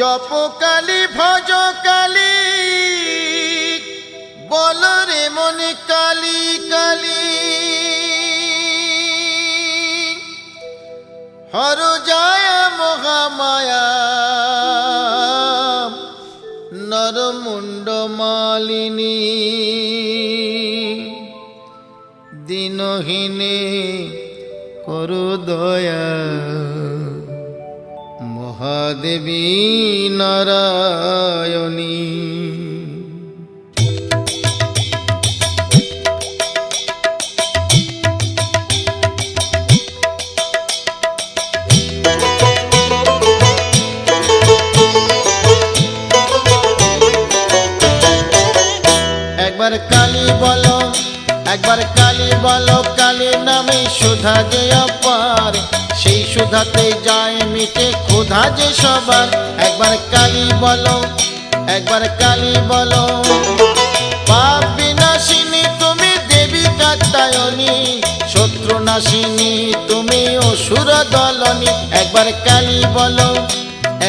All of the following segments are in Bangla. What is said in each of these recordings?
জপ কালী ভজ কালী বল রে মনে কালী কালী হর যায় মহামায়া নরমুণ্ড মালিনী দিনহীনে করু দয়া মহাদেবী নারায়ণী। একবার কালী বলো, একবার কালী বলো, কালী নামে সুধা যে অপার, সেই সুধাতে যায় মিটে ক্ষুধা যে সবার। একবার কালী বলো, একবার কালী বলো, পাপ বিনাশিনী তুমি দেবী কাত্যায়নী, শত্রু নাশিনী তুমি অসুর দলনী। একবার কালী বলো,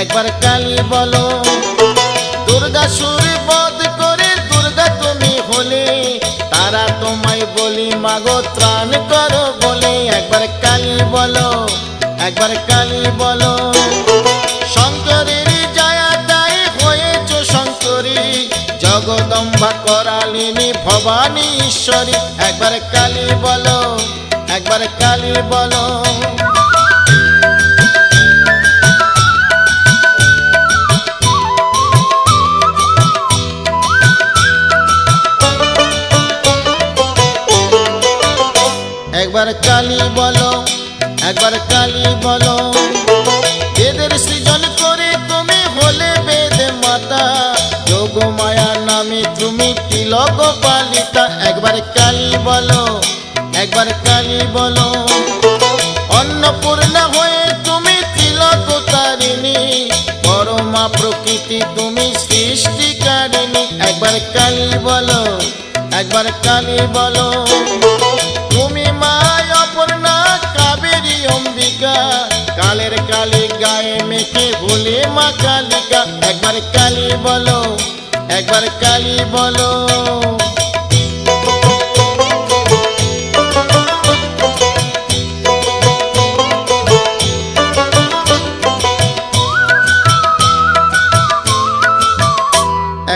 একবার কালী বলো, দুর্গাসুর বধ করে দুর্গা তুমি হলে, তারা তোমায় বলি মাগো ত্রাণ করো বলে। একবার কালী বলো, একবার কালী বলো, শঙ্করের জায়া দায়ী হয়েছ শঙ্করী, জগদম্বা করালিনী ভবানী ঈশ্বরী। একবার কালী বলো, একবার কালী বলো, একবার কালী বলো, একবার কালী বলো, বেদের সৃজন করে তুমি হলে বেদ মাতা, যোগ মায়া নামে তুমি তিলক পালিতা। একবার কালী বলো, একবার কালী বলো, অন্নপূর্ণা হয়ে তুমি তিলক তারিণী, পরমা প্রকৃতি তুমি সৃষ্টিকারিণী। একবার কালী বলো, একবার কালী বলো, তুমি মায় অপর্ণা কাবেরী অম্বিকা, কালের কালী গায়ে মেখে ভুলে মা কালিকা। একবার কালী বলো, একবার কালী বলো,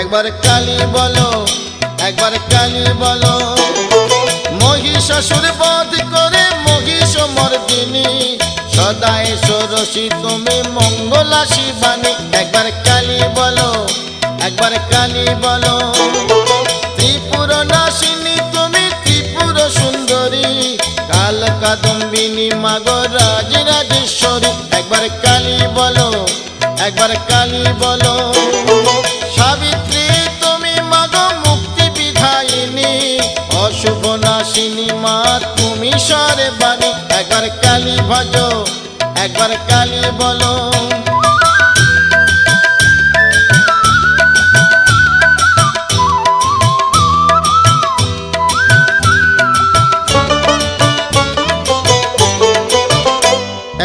একবার কালী বলো, একবার কালী বলো, মহিষাসুর বধ করে মহিষ মর্দিনী, সদায় ষোড়শী তুমি মঙ্গলা শিবানী। একবার কালী বলো, একবার কালী বলো, ত্রিপুর নাশিনী তুমি ত্রিপুর সুন্দরী, কাল কাদম্বিনী মাগো রাজরাজেশ্বরী। একবার কালী বলো, একবার কালী বলো, সাবিত্রী তুমি মাগো মুক্তি বিধায়িনী, অশুভ নাশিনী মা তুমি সর্বাণী। একবার কালী ভজো, একবার কালী বলো,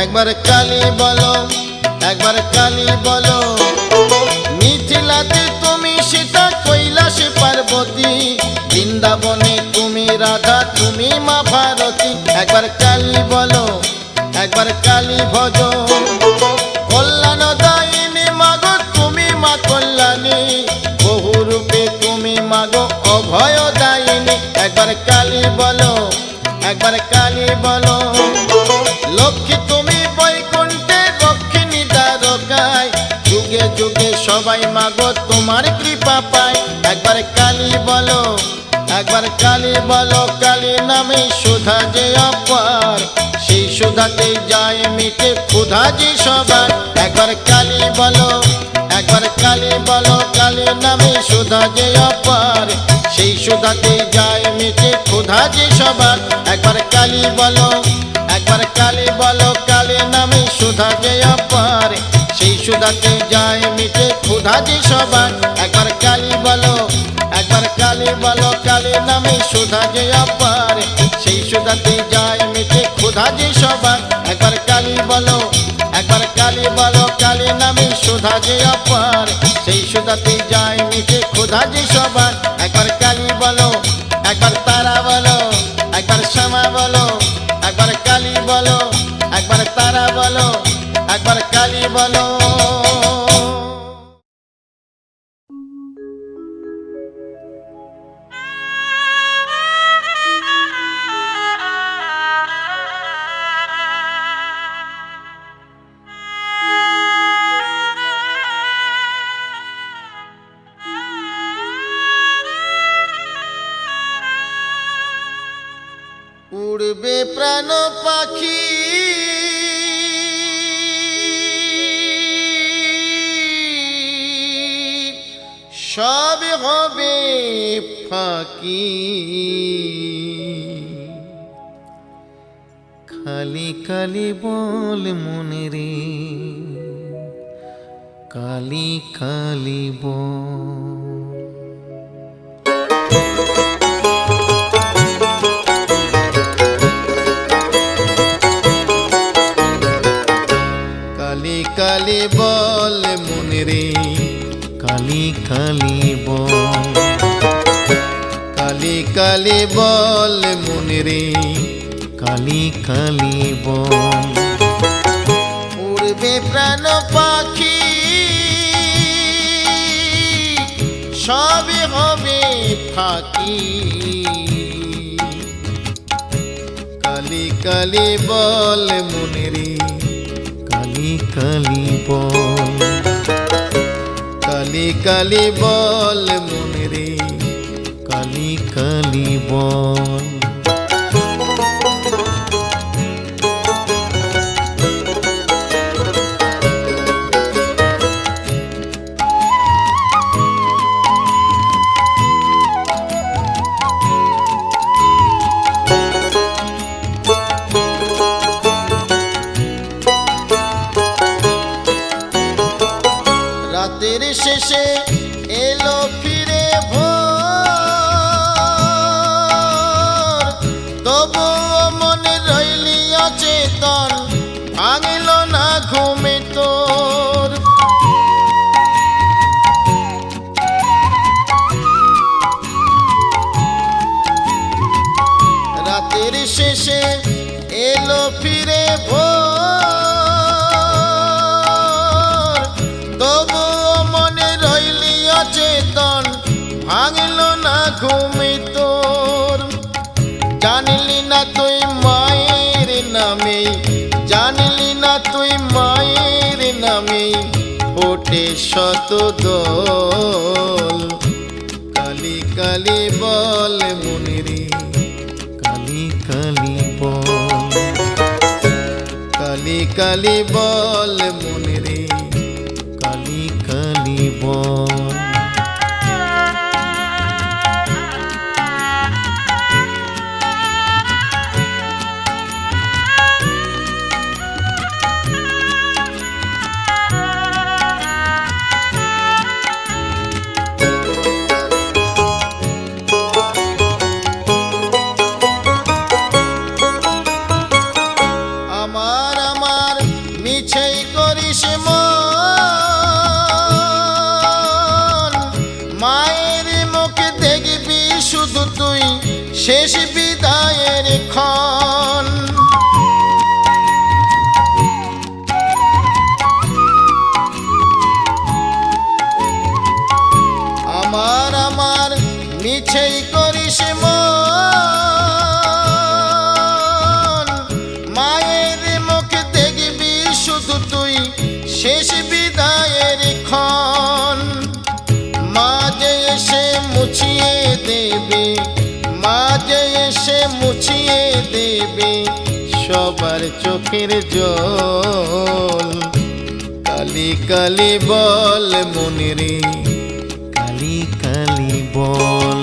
একবার কালী বলো, একবার কালী বলো, মিথিলাতে তুমি সীতা কৈলাসে পার্বতী, বৃন্দাবনে তুমি রাধা তুমি মা ভারতী। একবার কালী বলো, একবার কালী ভজো, কল্যাণ দায়িনী মাগো তুমি মা কল্যাণী, বহু রূপে তুমি মাগো অভয় দায়িনী। একবার কালী বলো, একবার কালী বলো, লক্ষ্মী তুমি বৈকুণ্ঠে দক্ষিণী দ্বারকায়, যুগে যুগে সবাই মাগো তোমার কৃপা পায়। একবার কালী বলো, একবার কালী বলো, কালী নামে সুধা যে অপার, সেই সুধাতে যায় মিটে ক্ষুধা যে সবার। একবার কালী বলো, একবার কালী বলো, কালী নামে সুধা যে অপার, সেই সুধাতে যায় মিটে ক্ষুধা যে সবার। একবার কালী বলো, একবার কালী বলো, কালী নামে সুধা যে অপার, সেই সুধাতে যায় মিটে ক্ষুধা যে সবার। একবার কালী বলো, একবার কালী বলো, কালী নামে সুধা যে অপার, সেই সুধাতে যায় মিটে ক্ষুধা যে সবার। একবার কালী বলো, একবার কালী বলো কালী নামে সুধা যে অপার, সেই সুধাতেই যায় মিশে ক্ষুধা যে সবার। একবার কালী বলো, একবার তারা বলো, একবার শ্যামা বলো, একবার কালী বলো, একবার তারা বলো, একবার কালী বলো। উড়বে প্রাণ পাখি সব হবে ফাঁকি, খালি খালি বল মনে রে, কালি কালি বল। কালি কালি বল মনে রে, কালি কালি বল। কালি কালি বল মনে রে, কালি কালি বল। উড়বে প্রাণ পাখি সবই হবে ফাঁকি, কালি কালি বল মনে রে, কালি কালি বল। কালি কালি বল মনে রে, কালি কালি বল। রাতের শেষে এলো ফিরে ভোর, তবুও মনে রইলি অচেতন, ভাঙিল না ঘুমে তোর। রাতের শেষে এলো ফিরে ভোর, তবুও মনে রইলি অচেতন, ভাঙল না ঘুমে তোর। জানলি না তুই মায়ের নামে, জানলি না তুই মায়ের নামে ফোটে শত দোল। কালি কালি বল মনে রে, কালি কালি বল। কালি কালি বল মনে রে, কালি কালি বল। আমার আমার মিছেই করিস মন, মায়ের মুখে দেখবি শুধু তুই শেষ বিদায়ের ক্ষণ। আমার আমার মিছেই করিস মন, মায়ের মুখে দেখবি শুধু তুই শেষ বিদায়ের ক্ষণ। মা যে এসে মুছিয়ে দেবে, মা যে এসে মুছিয়ে দেবে সবার চোখের জল। কালি কালি বল মনে রে, কালি কালি বল।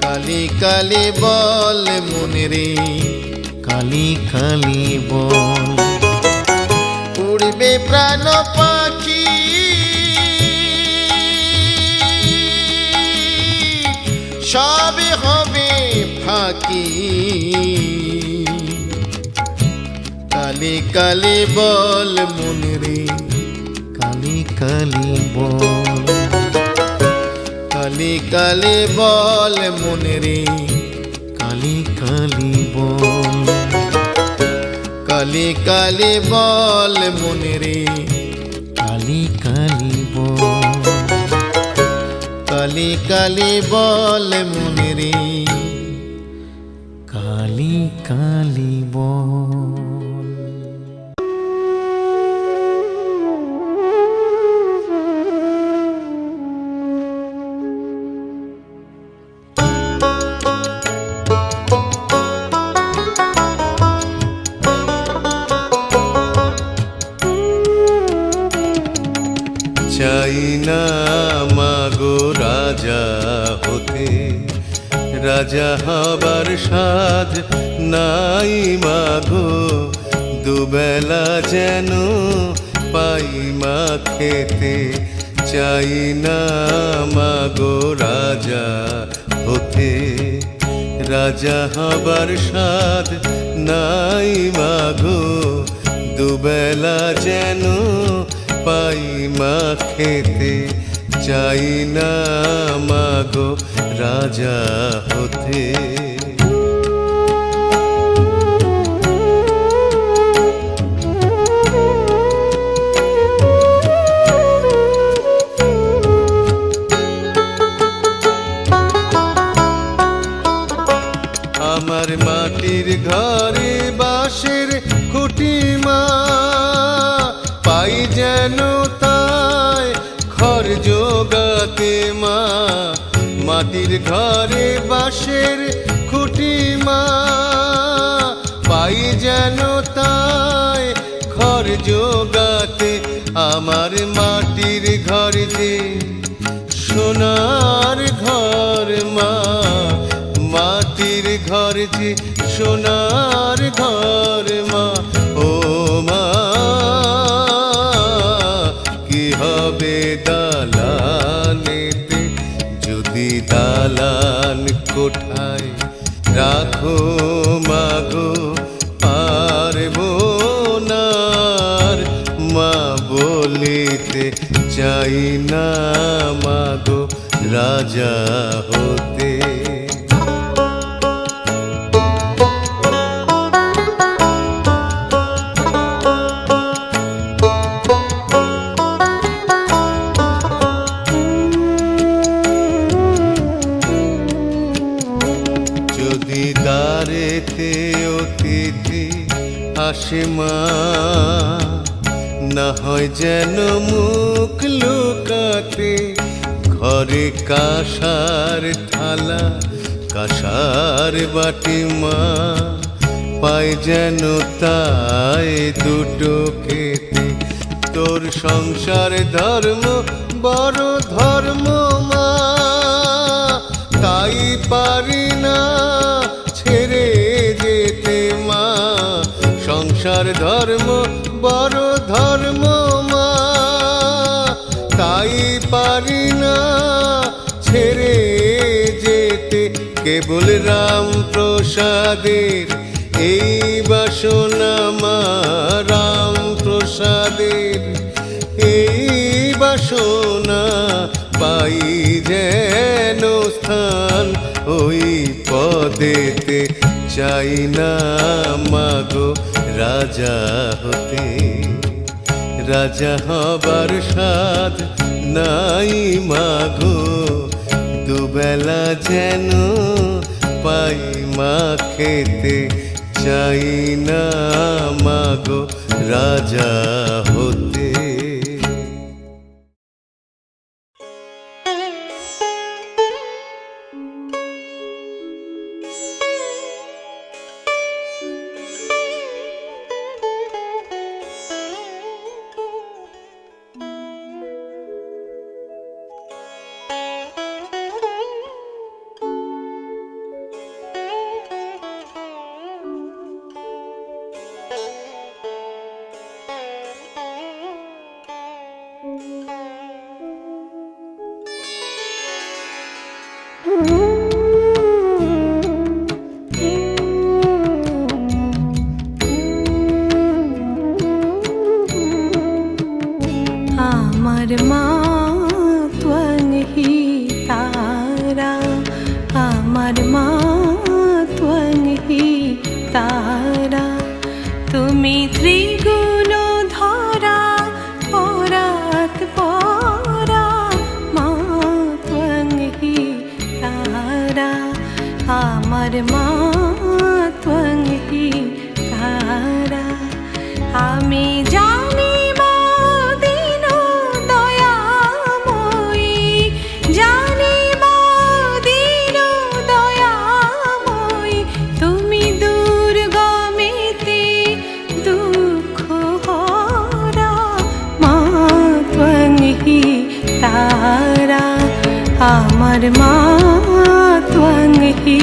কালি কালি বল মনে রে, কালি কালি বল। উড়বে প্রাণ পাখি সবই হবে ফাঁকি, কালি কালি বল মনে রে, কালি কালি বল, কালি কালি বল মনে রে, কালি কালি বল, কালি কালি বল মনে রে, কালি কালি বল, কালি কালি বল মনে রে, কালি কালি বল। চাই না মাগো রাজা হতে, রাজা হবার সাধ নাই মাগো, দুবেলা যেন পাই মা খেতে। চাই না মাগো রাজা হতে, রাজা হবার সাধ নাই মাগো, দুবেলা যেন পাই মা খেতে। চাই না মাগো রাজা হতে। আমার মাটির ঘরে বাঁশের খুঁটি মা, পাই যেন তাই ঘর জোগাতে মা। মাটির ঘরে বাঁশের খুঁটি মা, পাই যেন তাই ঘর জোগাতে। আমার মাটির ঘর যে সোনার ঘর মা, মাটির ঘর যে সোনার ঘর মা। ও মা কি হবে দালানেতে, যদি দালান কোঠায় রাখো মাগো পারবো না আর মা বলিতে। চাই না মাগো রাজা হতে। যদি দ্বারেতে অতিথি আসে মা, না হয় যেন মুখ লুকাতে। ঘরে কাঁসার থালা কাঁসার বাটি মা, পাই যেন তাই দুটো খেতে। তোর সংসার ধর্ম বড় ধর্ম মা, তাই পারি না ছেড়ে যেতে মা। সংসার ধর্ম বড় ধর্ম মা, তাই পারি না ছেড়ে যেতে। কেবল রাম প্রসাদের এই বাসনা মা, রাম প্রসাদের এই বাসনা। পাই যেন স্থান ওই পদেতে। চাই না মাগো রাজা হতে, রাজা হবার সাধ নাই মাগো, দুবেলা যেন পাই মা খেতে। চাই না মাগো রাজা হতে। त्वं हि तारा তুমি ত্রিগুণ ধরা পরাত পরা মা त्वं हि तारा আমার মা त्वं हि तारा আমি জানি মা দীন দয়াময়ী জানি মা দীন দয়াময়ী তুমি দুর্গমেতে দুঃখ হরা মা त्वं हि तारा আমার মা त्वं हि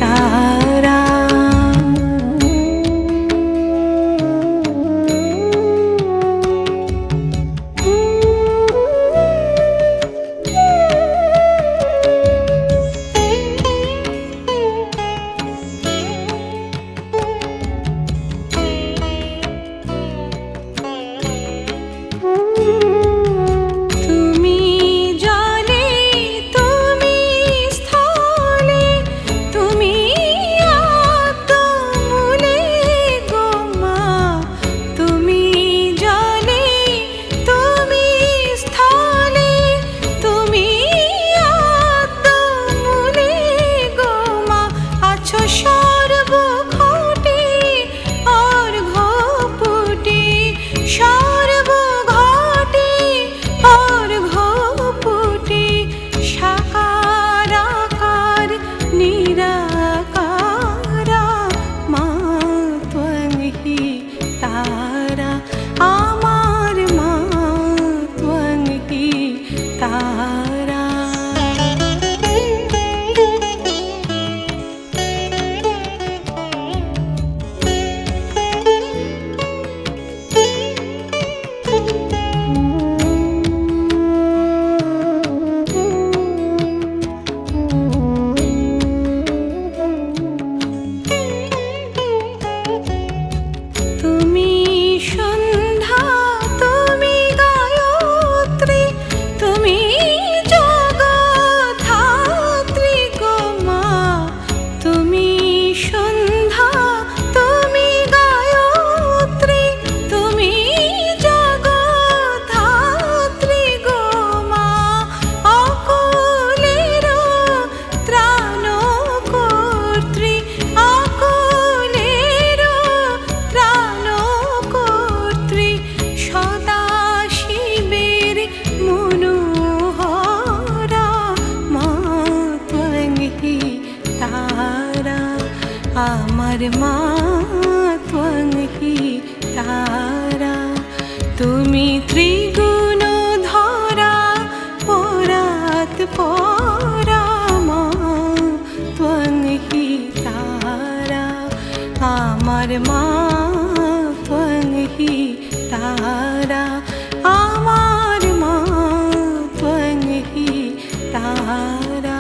तारा তুমি জলে তুমি স্থলে তুমি আত্মমূলে গো মা তুমি জলে তুমি স্থলে তুমি আত্মমূলে গো মা আছো সর্বঘটে অর্ঘ্যপুটে সর্বঘটে অর্ঘ্যপুটে সাকারাকার নিরাকারা মা त्वं हि तारा আমার মা त्वं हि तारा তুমি সন্ধ্যা তুমি গায়ত্রী তুমি জগদ্ধাত্রী গো মা তুমি সন্ধ্যা তুমি গায়ত্রী তুমি জগদ্ধাত্রী গো মা অকুলের ত্রাণকর্ত্রী অকুলের ত্রাণকর্ত্রী সদাশিবের মনোহরা মা त्वं हि तारा আমার মা त्वं हि तारा তুমি ত্রিগুণ ধরা পরাত পরা মা त्वं हि तारा আমার মা त्वं हि तारा আমার মা त्वं हि तारा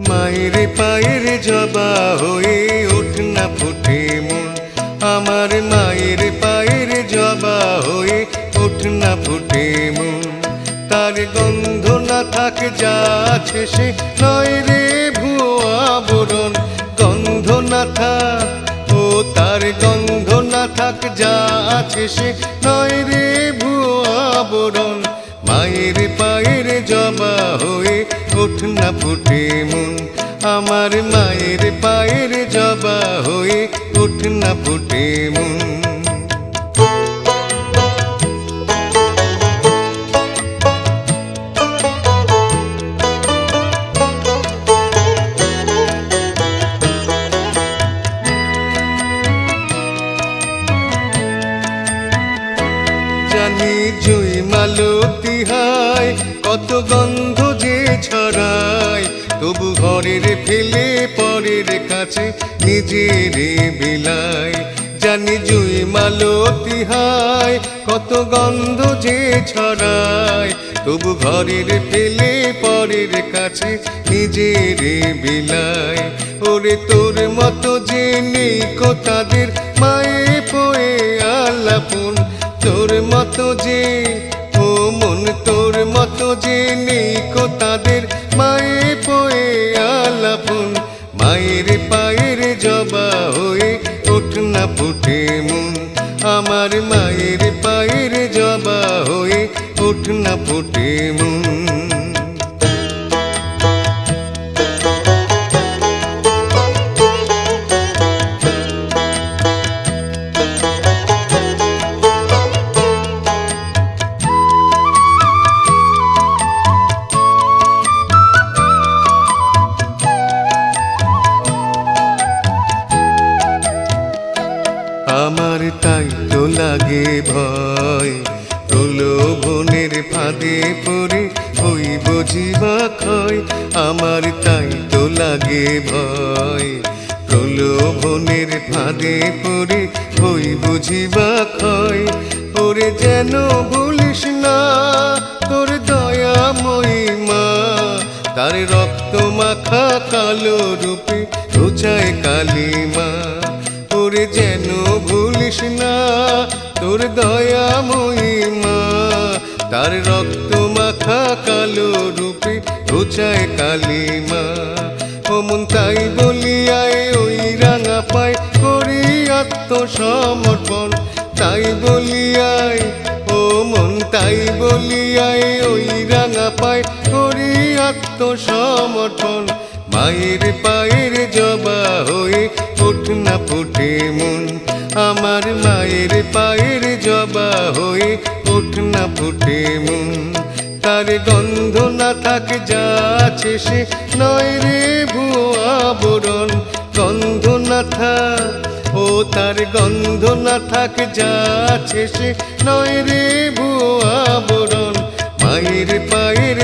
মায়ের পায়ের জবা হয়ে ওঠ না ফুটে মন আমার মায়ের পায়ের জবা হয়ে ওঠ না ফুটে মন তার গন্ধ না থাক যা আছে সে নয় রে ভুয়া বরণ গন্ধ না থাক ও তার গন্ধ না থাক যা আছে সে নয় রে ভুয়া বরণ মায়ের পায়ের জবা হয়ে ওঠ না ফুটে মন আমার মায়ের পায়ের জবা হয়ে ওঠ না ফুটে মন জানি জুই মালতী হায় কত গন্ধ যে ছড়ায়, তবু ঘরের ফেলে পরের কাছে নিজের বিলায়। জানি জুই মালতী হায় কত গন্ধ যে ছড়ায়, তবু ঘরের ফেলে পরের কাছে নিজের বিলায়। ওরে তোর মতো যে নেই কো তাদের মায়ে পোয়ে আলাপন, তোর মতো যে ও মন তোর মতো যে নেই কো তাদের মায়ে পোয়ে আলাপন। মায়ের পায়ের জবা হয়ে ওঠ না ফুটে মন, আমার মায়ের পায়ের জবা হয়ে ওঠ না ফুটে মন। আমার তাই তো লাগে ভয়, প্রলোভনের ফাঁদে পড়ে হইব জীবা ক্ষয়। আমার তাই তো লাগে ভয়, প্রলোভনের ফাঁদে পড়ে হইব জীবা ক্ষয়। ওরে যেন ভুলিস না তোর দয়াময়ী মা, তার রক্ত মাখা কালো রূপে ঘুচায় কালিমা। ওরে যেন ভুলিস না তোর দয়াময়ী মা, তার রক্ত মাখা কালো রূপে ঘুচায় কালিমা। ও মন তাই বলিয়ায় ওই রাঙা পায় করি আত্মসমর্পণ, তাই বলিয়ায় ও মন তাই বলিয়ায় ওই রাঙা পায় করি আত্মসমর্পণ। মায়ের পায়ের জবা হয়ে ওঠ না ফুটে মন, আমার মায়ের পায়ের জবা হয়ে ওঠ না ফুটে মন। তার গন্ধ না থাকে যাচ্ছে সে নয় রে ভুয়া বরণ, গন্ধ না থাক ও তার গন্ধ না থাকে যাচ্ছে সে নয় রে ভুয়া বরণ। মায়ের পায়ের